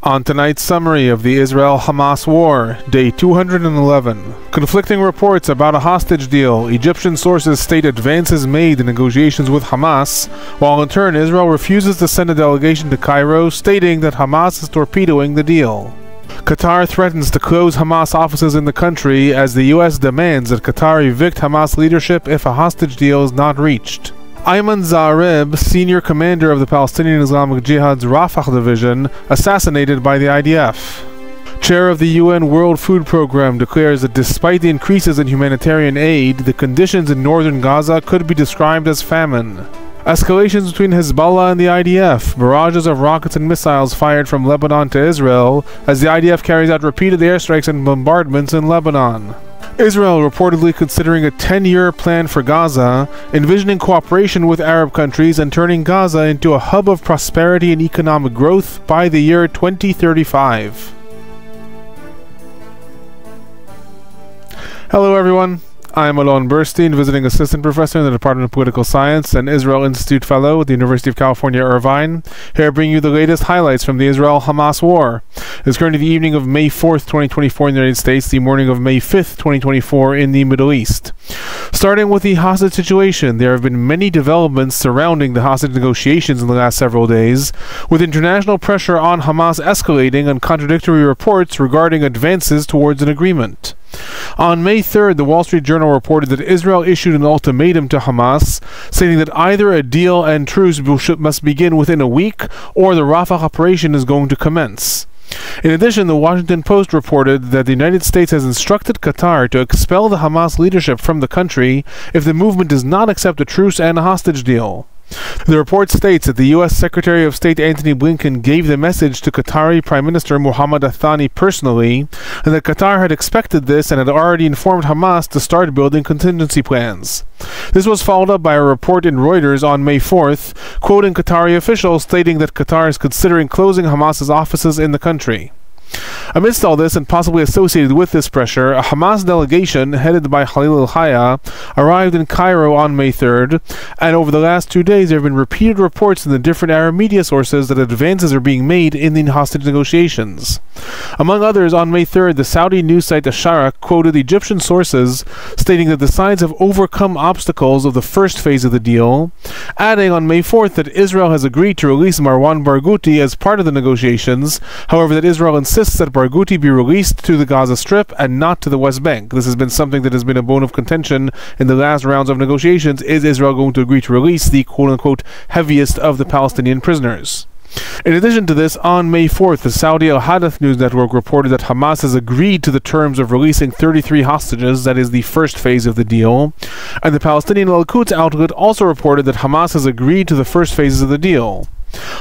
On tonight's summary of the Israel-Hamas War, Day 211. Conflicting reports about a hostage deal. Egyptian sources state advances made in negotiations with Hamas, while in turn Israel refuses to send a delegation to Cairo, stating that Hamas is torpedoing the deal. Qatar threatens to close Hamas offices in the country as the U.S. demands that Qatar evict Hamas leadership if a hostage deal is not reached. Ayman Zareb, senior commander of the Palestinian Islamic Jihad's Rafah Division, assassinated by the IDF. Chair of the UN World Food Programme declares that despite the increases in humanitarian aid, the conditions in northern Gaza could be described as famine. Escalations between Hezbollah and the IDF, barrages of rockets and missiles fired from Lebanon to Israel, as the IDF carries out repeated airstrikes and bombardments in Lebanon. Israel reportedly considering a 10-year plan for Gaza, envisioning cooperation with Arab countries and turning Gaza into a hub of prosperity and economic growth by the year 2035. Hello everyone, I am Alon Burstein, visiting assistant professor in the Department of Political Science and Israel Institute fellow at the University of California, Irvine. Here I bring you the latest highlights from the Israel-Hamas War. It is currently the evening of May 4th, 2024 in the United States, the morning of May 5th, 2024 in the Middle East. Starting with the hostage situation, there have been many developments surrounding the hostage negotiations in the last several days, with international pressure on Hamas escalating and contradictory reports regarding advances towards an agreement. On May 3rd, the Wall Street Journal reported that Israel issued an ultimatum to Hamas, stating that either a deal and truce must begin within a week, or the Rafah operation is going to commence. In addition, the Washington Post reported that the United States has instructed Qatar to expel the Hamas leadership from the country if the movement does not accept a truce and a hostage deal. The report states that the U.S. Secretary of State Antony Blinken gave the message to Qatari Prime Minister Mohammed Athani personally, and that Qatar had expected this and had already informed Hamas to start building contingency plans. This was followed up by a report in Reuters on May 4th, quoting Qatari officials stating that Qatar is considering closing Hamas's offices in the country. Amidst all this, and possibly associated with this pressure, a Hamas delegation, headed by Khalil al-Hayya, arrived in Cairo on May 3rd, and over the last 2 days there have been repeated reports in the different Arab media sources that advances are being made in the hostage negotiations. Among others, on May 3rd, the Saudi news site Asharak quoted Egyptian sources stating that the sides have overcome obstacles of the first phase of the deal, adding on May 4th that Israel has agreed to release Marwan Barghouti as part of the negotiations, however that Israel insists that Barghouti be released to the Gaza Strip and not to the West Bank. This has been something that has been a bone of contention in the last rounds of negotiations. Is Israel going to agree to release the quote-unquote heaviest of the Palestinian prisoners? In addition to this, on May 4th, the Saudi Al Hadath news network reported that Hamas has agreed to the terms of releasing 33 hostages, that is the first phase of the deal, and the Palestinian Al-Quds outlet also reported that Hamas has agreed to the first phases of the deal.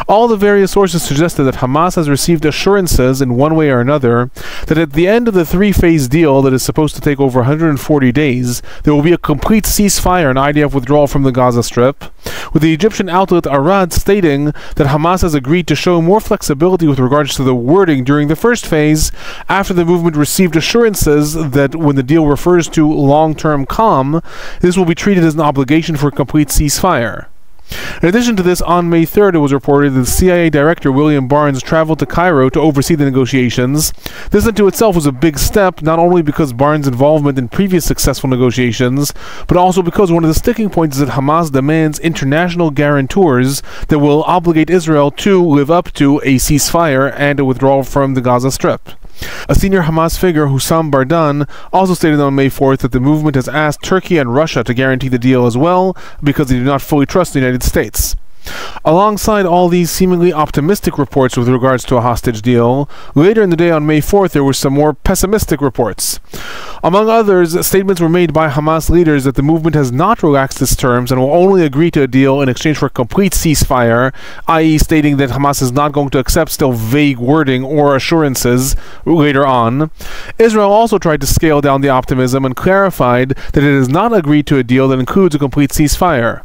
All the various sources suggested that Hamas has received assurances in one way or another that at the end of the three-phase deal that is supposed to take over 140 days, there will be a complete ceasefire and IDF withdrawal from the Gaza Strip, with the Egyptian outlet Arad stating that Hamas has agreed to show more flexibility with regards to the wording during the first phase after the movement received assurances that when the deal refers to long-term calm, this will be treated as an obligation for a complete ceasefire. In addition to this, on May 3rd, it was reported that the CIA Director William Barnes traveled to Cairo to oversee the negotiations. This unto itself was a big step, not only because Barnes' involvement in previous successful negotiations, but also because one of the sticking points is that Hamas demands international guarantors that will obligate Israel to live up to a ceasefire and a withdrawal from the Gaza Strip. A senior Hamas figure, Hussam Bardan, also stated on May 4th that the movement has asked Turkey and Russia to guarantee the deal as well, because they do not fully trust the United States. Alongside all these seemingly optimistic reports with regards to a hostage deal, later in the day on May 4th there were some more pessimistic reports. Among others, statements were made by Hamas leaders that the movement has not relaxed its terms and will only agree to a deal in exchange for a complete ceasefire, i.e. stating that Hamas is not going to accept still vague wording or assurances later on. Israel also tried to scale down the optimism and clarified that it has not agreed to a deal that includes a complete ceasefire.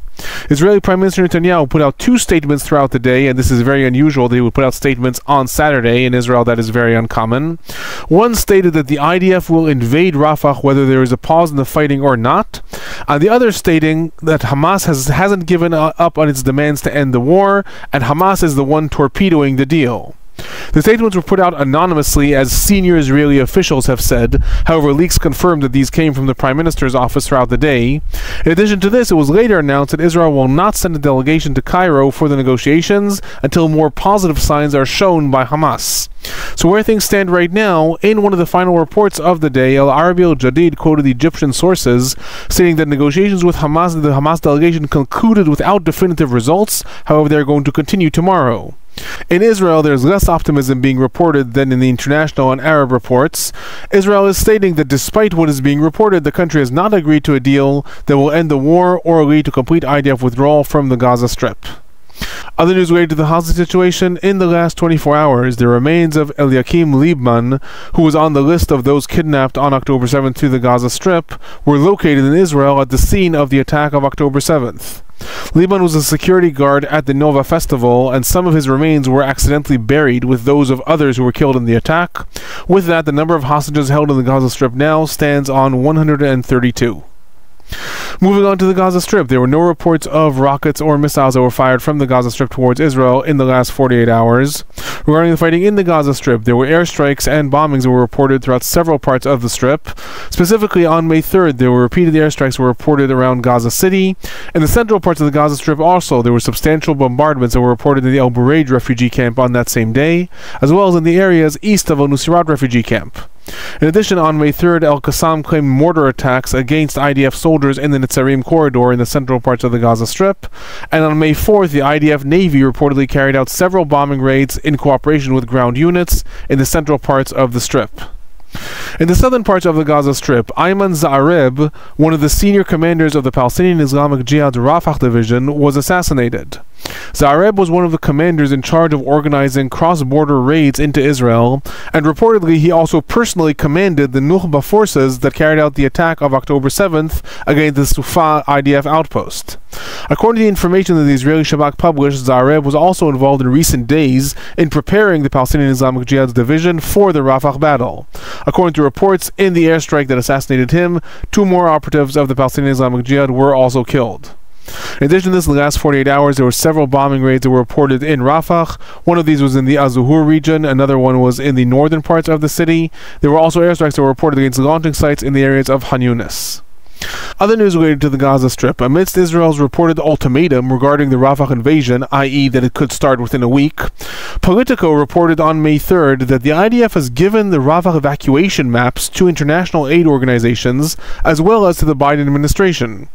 Israeli Prime Minister Netanyahu put out two statements throughout the day, and this is very unusual that he would put out statements on Saturday. In Israel, that is very uncommon. One stated that the IDF will invade Rafah whether there is a pause in the fighting or not, and the other stating that Hamas hasn't given up on its demands to end the war, and Hamas is the one torpedoing the deal. The statements were put out anonymously, as senior Israeli officials have said. However, leaks confirmed that these came from the Prime Minister's office throughout the day. In addition to this, it was later announced that Israel will not send a delegation to Cairo for the negotiations until more positive signs are shown by Hamas. So where things stand right now, in one of the final reports of the day, Al Arabi al-Jadid quoted Egyptian sources, stating that negotiations with the Hamas delegation concluded without definitive results. However, they are going to continue tomorrow. In Israel, there's less optimism being reported than in the international and Arab reports. Israel is stating that despite what is being reported, the country has not agreed to a deal that will end the war or lead to complete IDF withdrawal from the Gaza Strip. Other news related to the hostage situation: in the last 24 hours, the remains of Eliakim Liebman, who was on the list of those kidnapped on October 7th to the Gaza Strip, were located in Israel at the scene of the attack of October 7th. Liebman was a security guard at the Nova Festival, and some of his remains were accidentally buried with those of others who were killed in the attack. With that, the number of hostages held in the Gaza Strip now stands on 132. Moving on to the Gaza Strip, there were no reports of rockets or missiles that were fired from the Gaza Strip towards Israel in the last 48 hours. Regarding the fighting in the Gaza Strip, there were airstrikes and bombings that were reported throughout several parts of the Strip. Specifically, on May 3rd, there were repeated airstrikes were reported around Gaza City. In the central parts of the Gaza Strip also, there were substantial bombardments that were reported in the El Bureid refugee camp on that same day, as well as in the areas east of Al Nuseirat refugee camp. In addition, on May 3rd, Al-Qassam claimed mortar attacks against IDF soldiers in the Netzarim corridor in the central parts of the Gaza Strip. And on May 4th, the IDF Navy reportedly carried out several bombing raids in cooperation with ground units in the central parts of the Strip. In the southern parts of the Gaza Strip, Ayman Zaareb, one of the senior commanders of the Palestinian Islamic Jihad's Rafah Division, was assassinated. Zaareb was one of the commanders in charge of organizing cross-border raids into Israel, and reportedly he also personally commanded the Nukhba forces that carried out the attack of October 7th against the Sufa IDF outpost. According to the information that the Israeli Shabak published, Zaareb was also involved in recent days in preparing the Palestinian Islamic Jihad's division for the Rafah battle. According to reports, in the airstrike that assassinated him, 2 more operatives of the Palestinian Islamic Jihad were also killed. In addition to this, in the last 48 hours, there were several bombing raids that were reported in Rafah. One of these was in the Az-Zuhur region. Another one was in the northern parts of the city. There were also airstrikes that were reported against launching sites in the areas of Han Yunis. Other news related to the Gaza Strip: amidst Israel's reported ultimatum regarding the Rafah invasion, i.e. that it could start within a week, Politico reported on May 3rd that the IDF has given the Rafah evacuation maps to international aid organizations as well as to the Biden administration.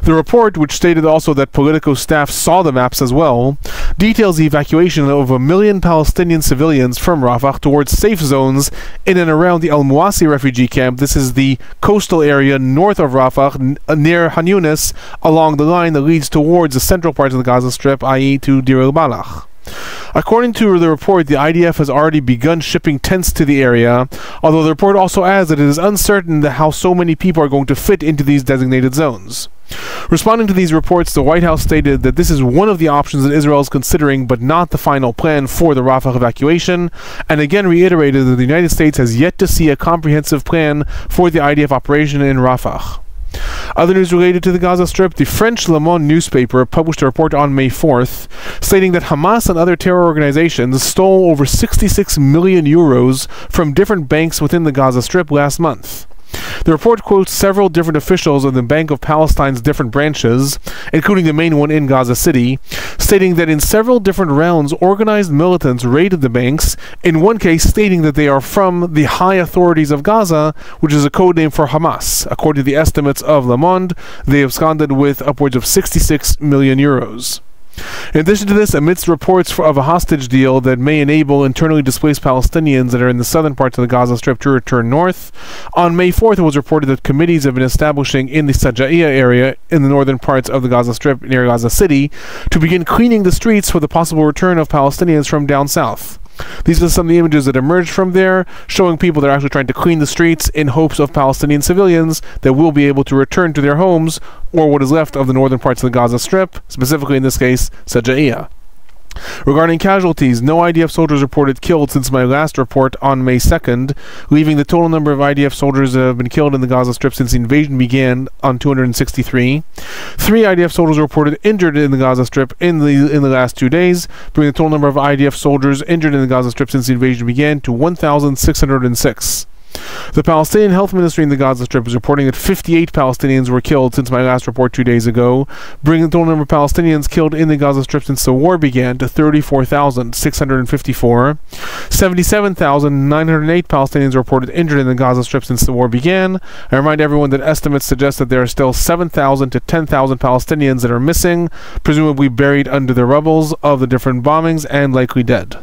The report, which stated also that Politico staff saw the maps as well, details the evacuation of 1 million Palestinian civilians from Rafah towards safe zones in and around the Al-Muwasi refugee camp. This is the coastal area north of Rafah, near Han Yunis, along the line that leads towards the central parts of the Gaza Strip, i.e. to Deir el-Balach. According to the report, the IDF has already begun shipping tents to the area, although the report also adds that it is uncertain how so many people are going to fit into these designated zones. Responding to these reports, the White House stated that this is one of the options that Israel is considering, but not the final plan for the Rafah evacuation, and again reiterated that the United States has yet to see a comprehensive plan for the IDF operation in Rafah. Other news related to the Gaza Strip: the French Le Monde newspaper published a report on May 4th stating that Hamas and other terror organizations stole over 66 million euros from different banks within the Gaza Strip last month. The report quotes several different officials of the Bank of Palestine's different branches, including the main one in Gaza City, stating that in several different rounds organized militants raided the banks, in one case stating that they are from the high authorities of Gaza, which is a code name for Hamas. According to the estimates of Le Monde, they absconded with upwards of 66 million euros. In addition to this, amidst reports of a hostage deal that may enable internally displaced Palestinians that are in the southern parts of the Gaza Strip to return north, on May 4th it was reported that committees have been establishing in the Sajaiya area in the northern parts of the Gaza Strip near Gaza City to begin cleaning the streets for the possible return of Palestinians from down south. These are some of the images that emerged from there, showing people that are actually trying to clean the streets in hopes of Palestinian civilians that will be able to return to their homes, or what is left of the northern parts of the Gaza Strip, specifically in this case, Sajaiya. Regarding casualties, no IDF soldiers reported killed since my last report on May 2nd, leaving the total number of IDF soldiers that have been killed in the Gaza Strip since the invasion began on 263. 3 IDF soldiers reported injured in the Gaza Strip in the last 2 days, bringing the total number of IDF soldiers injured in the Gaza Strip since the invasion began to 1,606. The Palestinian Health Ministry in the Gaza Strip is reporting that 58 Palestinians were killed since my last report 2 days ago, bringing the total number of Palestinians killed in the Gaza Strip since the war began to 34,654. 77,908 Palestinians reported injured in the Gaza Strip since the war began. I remind everyone that estimates suggest that there are still 7,000 to 10,000 Palestinians that are missing, presumably buried under the rubble of the different bombings and likely dead.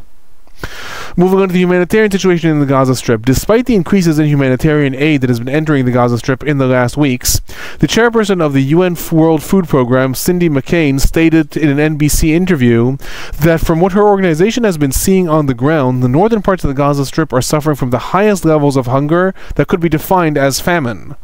Moving on to the humanitarian situation in the Gaza Strip. Despite the increases in humanitarian aid that has been entering the Gaza Strip in the last weeks, the chairperson of the UN World Food Programme, Cindy McCain, stated in an NBC interview that from what her organization has been seeing on the ground, the northern parts of the Gaza Strip are suffering from the highest levels of hunger that could be defined as famine.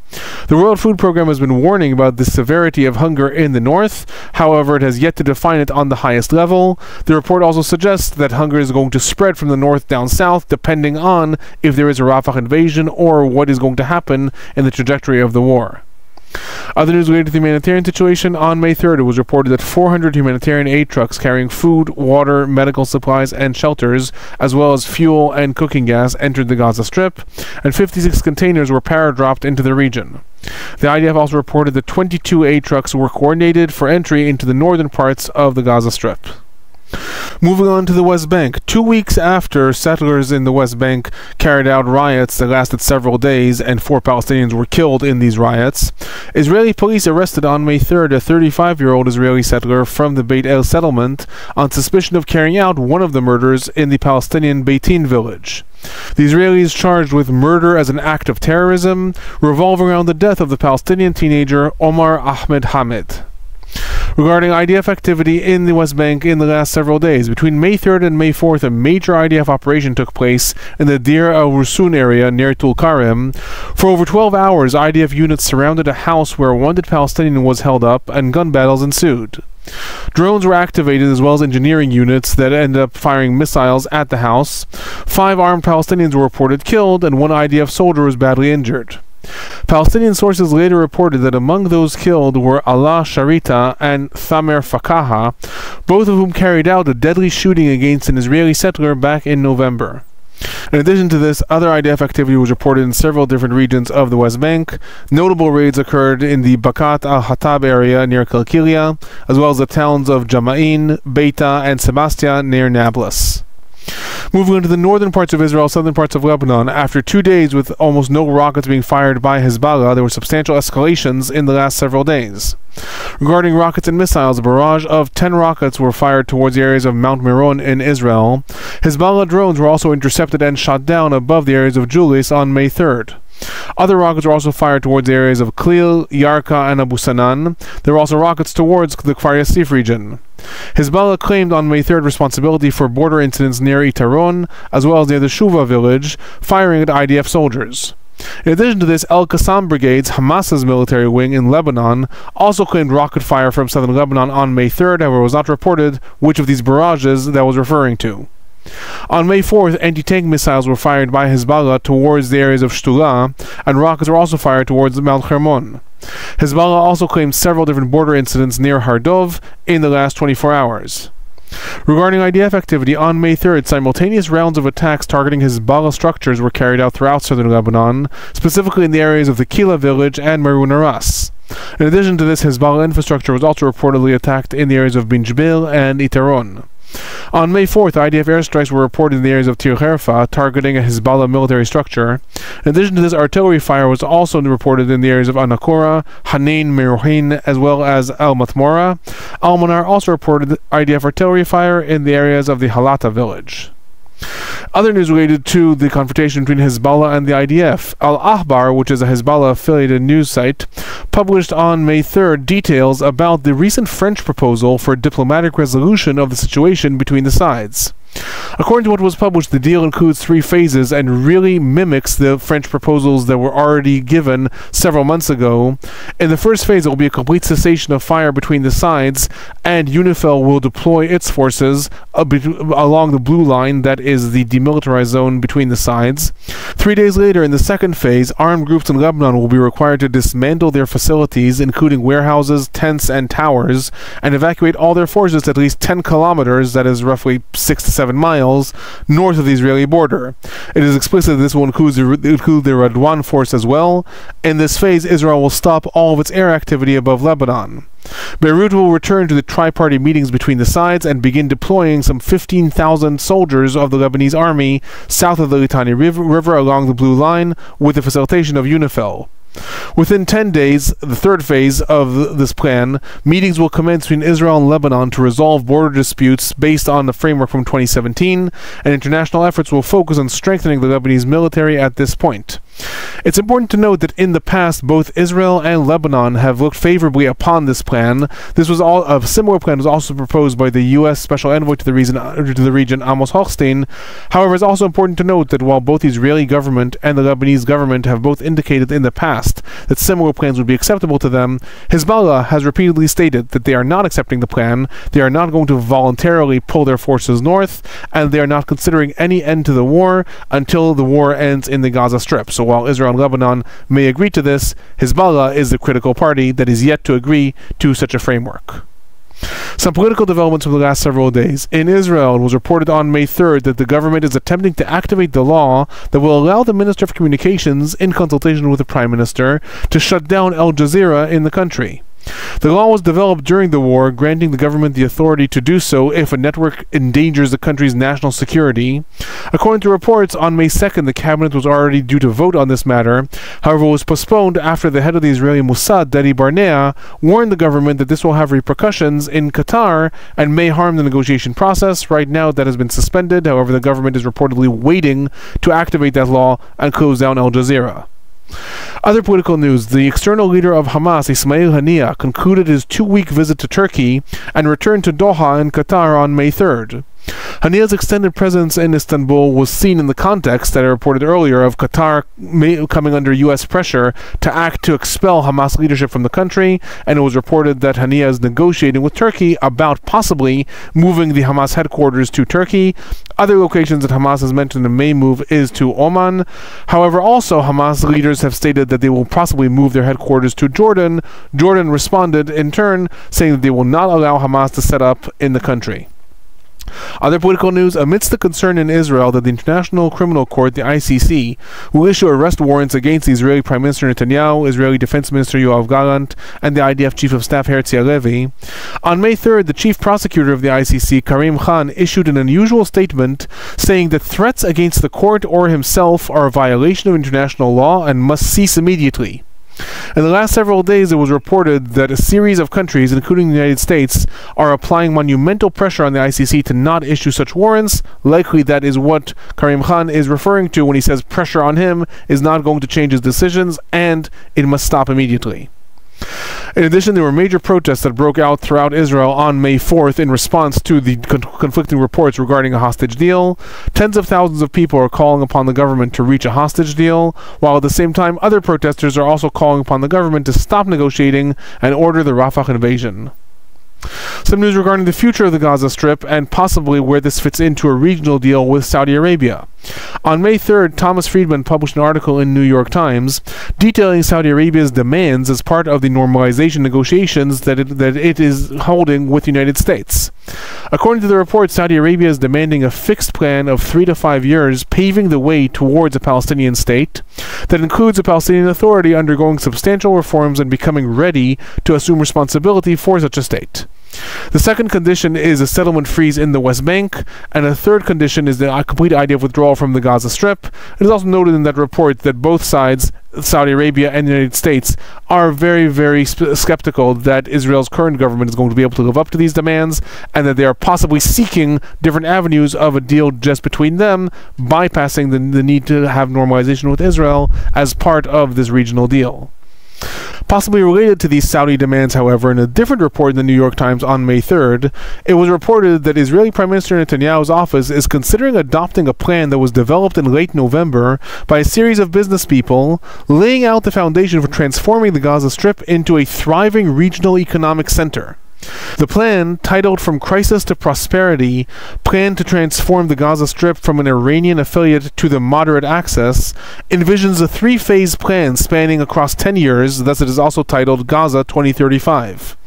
The World Food Programme has been warning about the severity of hunger in the north. However, it has yet to define it on the highest level. The report also suggests that hunger is going to spread from the north down south, depending on if there is a Rafah invasion or what is going to happen in the trajectory of the war. Other news related to the humanitarian situation: on May 3rd, it was reported that 400 humanitarian aid trucks carrying food, water, medical supplies, and shelters, as well as fuel and cooking gas, entered the Gaza Strip, and 56 containers were paradropped into the region. The IDF also reported that 22 aid trucks were coordinated for entry into the northern parts of the Gaza Strip. Moving on to the West Bank. 2 weeks after settlers in the West Bank carried out riots that lasted several days and 4 Palestinians were killed in these riots, Israeli police arrested on May 3rd a 35-year-old Israeli settler from the Beit El settlement on suspicion of carrying out one of the murders in the Palestinian Beitin village. The Israelis charged with murder as an act of terrorism, revolving around the death of the Palestinian teenager Omar Ahmed Hamid. Regarding IDF activity in the West Bank in the last several days, between May 3rd and May 4th, a major IDF operation took place in the Deir al-Rusun area near Tulkarem. For over 12 hours, IDF units surrounded a house where a wanted Palestinian was held up, and gun battles ensued. Drones were activated, as well as engineering units that ended up firing missiles at the house. 5 armed Palestinians were reported killed, and 1 IDF soldier was badly injured. Palestinian sources later reported that among those killed were Allah Sharita and Thamer Fakaha, both of whom carried out a deadly shooting against an Israeli settler back in November. In addition to this, other IDF activity was reported in several different regions of the West Bank. Notable raids occurred in the Bakat al-Hatab area near Kalkilia, as well as the towns of Jama'in, Beita, and Sebastia near Nablus. Moving on to the northern parts of Israel, southern parts of Lebanon, after 2 days with almost no rockets being fired by Hezbollah, there were substantial escalations in the last several days. Regarding rockets and missiles, a barrage of 10 rockets were fired towards the areas of Mount Meron in Israel. Hezbollah drones were also intercepted and shot down above the areas of Julis on May 3rd. Other rockets were also fired towards the areas of Klil, Yarka, and Abu Sanan. There were also rockets towards the Kfar Yassif region. Hezbollah claimed on May 3rd responsibility for border incidents near Itaron, as well as near the Shuva village, firing at IDF soldiers. In addition to this, El Qassam Brigades, Hamas's military wing in Lebanon, also claimed rocket fire from southern Lebanon on May 3rd, however it was not reported which of these barrages that was referring to. On May 4th, anti-tank missiles were fired by Hezbollah towards the areas of Shtula, and rockets were also fired towards Mount Hermon. Hezbollah also claimed several different border incidents near Hardov in the last 24 hours. Regarding IDF activity, on May 3rd, simultaneous rounds of attacks targeting Hezbollah structures were carried out throughout southern Lebanon, specifically in the areas of the Kila village and Marun Aras. In addition to this, Hezbollah infrastructure was also reportedly attacked in the areas of Binjbil and Itaron. On May 4th, IDF airstrikes were reported in the areas of Tir Herfa, targeting a Hezbollah military structure. In addition to this, artillery fire was also reported in the areas of Anakura, Hanin, Merohin, as well as Al Matmora. Al Manar also reported IDF artillery fire in the areas of the Halata village. Other news related to the confrontation between Hezbollah and the IDF. Al-Ahbar, which is a Hezbollah-affiliated news site, published on May 3rd details about the recent French proposal for a diplomatic resolution of the situation between the sides. According to what was published, the deal includes 3 phases and really mimics the French proposals that were already given several months ago. In the first phase, it will be a complete cessation of fire between the sides, and UNIFIL will deploy its forces along the blue line, that is the demilitarized zone between the sides. 3 days later, in the second phase, armed groups in Lebanon will be required to dismantle their facilities, including warehouses, tents, and towers, and evacuate all their forces to at least 10 kilometers, that is roughly 6 to 7 miles, north of the Israeli border. It is explicit that this will include the Radwan force as well. In this phase, Israel will stop all of its air activity above Lebanon. Beirut will return to the tri-party meetings between the sides and begin deploying some 15,000 soldiers of the Lebanese army south of the Litani River along the Blue Line with the facilitation of UNIFIL. Within 10 days, the third phase of this plan, meetings will commence between Israel and Lebanon to resolve border disputes based on the framework from 2017, and international efforts will focus on strengthening the Lebanese military at this point. It's important to note that in the past, both Israel and Lebanon have looked favorably upon this plan. A similar plan was also proposed by the U.S. Special Envoy to the region, Amos Hochstein. However, it's also important to note that while both the Israeli government and the Lebanese government have both indicated in the past that similar plans would be acceptable to them, Hezbollah has repeatedly stated that they are not accepting the plan, they are not going to voluntarily pull their forces north, and they are not considering any end to the war until the war ends in the Gaza Strip. So while Israel and Lebanon may agree to this, Hezbollah is the critical party that is yet to agree to such a framework. Some political developments over the last several days. In Israel, it was reported on May 3rd that the government is attempting to activate the law that will allow the Minister of Communications, in consultation with the Prime Minister, to shut down Al Jazeera in the country. The law was developed during the war, granting the government the authority to do so if a network endangers the country's national security. According to reports, on May 2nd, the cabinet was already due to vote on this matter. However, it was postponed after the head of the Israeli Mossad, Dadi Barnea, warned the government that this will have repercussions in Qatar and may harm the negotiation process. Right now, that has been suspended. However, the government is reportedly waiting to activate that law and close down Al Jazeera. Other political news. The external leader of Hamas, Ismail Haniyeh, concluded his 2-week visit to Turkey and returned to Doha in Qatar on May 3rd. Haniyeh's extended presence in Istanbul was seen in the context that I reported earlier of Qatar coming under U.S. pressure to act to expel Hamas leadership from the country, and it was reported that Haniyeh is negotiating with Turkey about possibly moving the Hamas headquarters to Turkey. Other locations that Hamas has mentioned the may move is to Oman. However, also Hamas leaders have stated that they will possibly move their headquarters to Jordan. Jordan responded in turn, saying that they will not allow Hamas to set up in the country. Other political news. Amidst the concern in Israel that the International Criminal Court, the ICC, will issue arrest warrants against the Israeli Prime Minister Netanyahu, Israeli Defense Minister Yoav Gallant, and the IDF Chief of Staff Herzi Halevi, on May 3rd, the Chief Prosecutor of the ICC, Karim Khan, issued an unusual statement saying that threats against the court or himself are a violation of international law and must cease immediately. In the last several days, it was reported that a series of countries, including the United States, are applying monumental pressure on the ICC to not issue such warrants. Likely that is what Karim Khan is referring to when he says pressure on him is not going to change his decisions and it must stop immediately. In addition, there were major protests that broke out throughout Israel on May 4th in response to the conflicting reports regarding a hostage deal. Tens of thousands of people are calling upon the government to reach a hostage deal, while at the same time other protesters are also calling upon the government to stop negotiating and order the Rafah invasion. Some news regarding the future of the Gaza Strip and possibly where this fits into a regional deal with Saudi Arabia. On May 3rd, Thomas Friedman published an article in New York Times detailing Saudi Arabia's demands as part of the normalization negotiations that it is holding with the United States. According to the report, Saudi Arabia is demanding a fixed plan of 3 to 5 years, paving the way towards a Palestinian state that includes a Palestinian Authority undergoing substantial reforms and becoming ready to assume responsibility for such a state. The second condition is a settlement freeze in the West Bank, and a third condition is the complete idea of withdrawal from the Gaza Strip. It is also noted in that report that both sides, Saudi Arabia and the United States, are very, very skeptical that Israel's current government is going to be able to live up to these demands, and that they are possibly seeking different avenues of a deal just between them, bypassing the need to have normalization with Israel as part of this regional deal. Possibly related to these Saudi demands, however, in a different report in the New York Times on May 3rd, it was reported that Israeli Prime Minister Netanyahu's office is considering adopting a plan that was developed in late November by a series of business people, laying out the foundation for transforming the Gaza Strip into a thriving regional economic center. The plan, titled From Crisis to Prosperity, planned to transform the Gaza Strip from an Iranian affiliate to the moderate axis, envisions a three-phase plan spanning across 10 years, thus it is also titled Gaza 2035.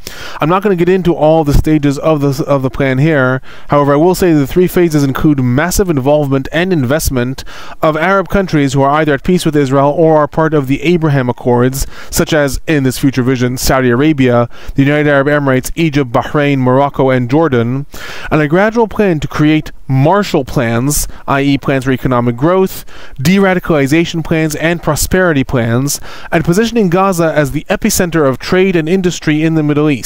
I'm not going to get into all the stages of the plan here. However, I will say the three phases include massive involvement and investment of Arab countries who are either at peace with Israel or are part of the Abraham Accords, such as, in this future vision, Saudi Arabia, the United Arab Emirates, Egypt, Bahrain, Morocco, and Jordan, and a gradual plan to create Marshall plans, i.e. plans for economic growth, de-radicalization plans, and prosperity plans, and positioning Gaza as the epicenter of trade and industry in the Middle East.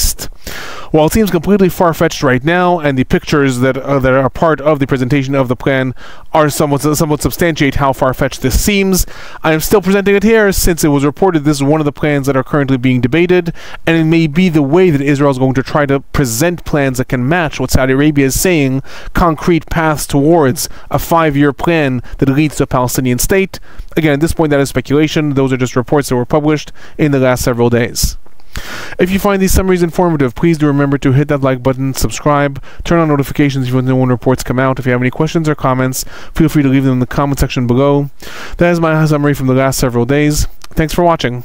While it seems completely far-fetched right now, and the pictures that are part of the presentation of the plan are somewhat substantiate how far-fetched this seems, I am still presenting it here since it was reported this is one of the plans that are currently being debated, and it may be the way that Israel is going to try to present plans that can match what Saudi Arabia is saying, concrete paths towards a 5-year plan that leads to a Palestinian state. Again, at this point, that is speculation. Those are just reports that were published in the last several days. If you find these summaries informative, please do remember to hit that like button, subscribe, turn on notifications when new reports come out. If you have any questions or comments, feel free to leave them in the comment section below. That is my summary from the last several days. Thanks for watching.